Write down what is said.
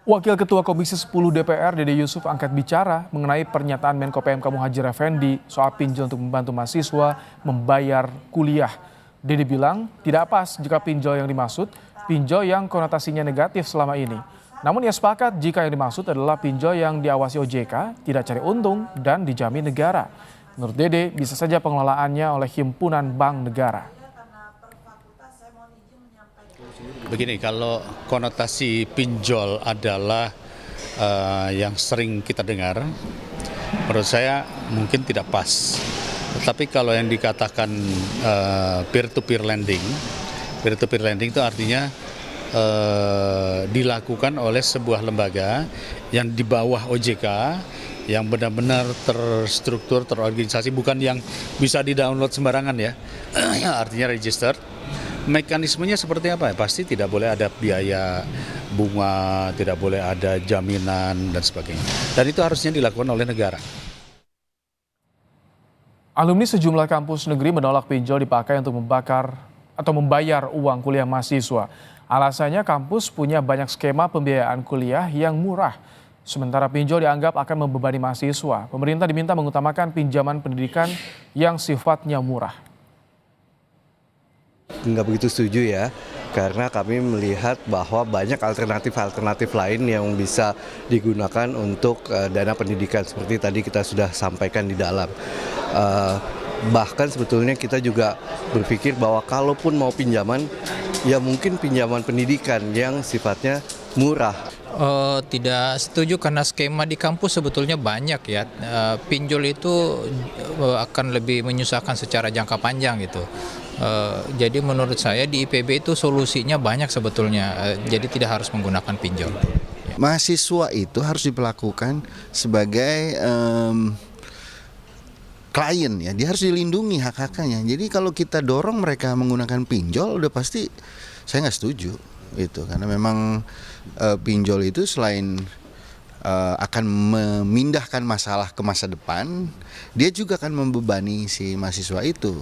Wakil Ketua Komisi 10 DPR Dede Yusuf angkat bicara mengenai pernyataan Menko PMK Muhadjir Effendi soal pinjol untuk membantu mahasiswa membayar kuliah. Dede bilang tidak pas jika pinjol yang dimaksud pinjol yang konotasinya negatif selama ini. Namun ia sepakat jika yang dimaksud adalah pinjol yang diawasi OJK, tidak cari untung dan dijamin negara. Menurut Dede bisa saja pengelolaannya oleh Himpunan Bank Negara. Begini, kalau konotasi pinjol adalah yang sering kita dengar, menurut saya mungkin tidak pas. Tetapi kalau yang dikatakan peer-to-peer lending itu artinya dilakukan oleh sebuah lembaga yang di bawah OJK, yang benar-benar terstruktur, terorganisasi, bukan yang bisa di-download sembarangan ya, artinya registered. Mekanismenya seperti apa? Pasti tidak boleh ada biaya bunga, tidak boleh ada jaminan dan sebagainya. Dan itu harusnya dilakukan oleh negara. Alumni sejumlah kampus negeri menolak pinjol dipakai untuk membayar uang kuliah mahasiswa. Alasannya kampus punya banyak skema pembiayaan kuliah yang murah. Sementara pinjol dianggap akan membebani mahasiswa. Pemerintah diminta mengutamakan pinjaman pendidikan yang sifatnya murah. Nggak begitu setuju ya, karena kami melihat bahwa banyak alternatif lain yang bisa digunakan untuk dana pendidikan seperti tadi kita sudah sampaikan di dalam. Bahkan sebetulnya kita juga berpikir bahwa kalaupun mau pinjaman, ya mungkin pinjaman pendidikan yang sifatnya murah. Tidak setuju karena skema di kampus sebetulnya banyak ya. Pinjol itu akan lebih menyusahkan secara jangka panjang gitu. Jadi menurut saya di IPB itu solusinya banyak sebetulnya. Jadi tidak harus menggunakan pinjol. Mahasiswa itu harus diperlakukan sebagai klien ya. Dia harus dilindungi hak-haknya. Jadi kalau kita dorong mereka menggunakan pinjol, udah pasti saya nggak setuju. Itu karena memang pinjol itu selain akan memindahkan masalah ke masa depan, dia juga akan membebani si mahasiswa itu.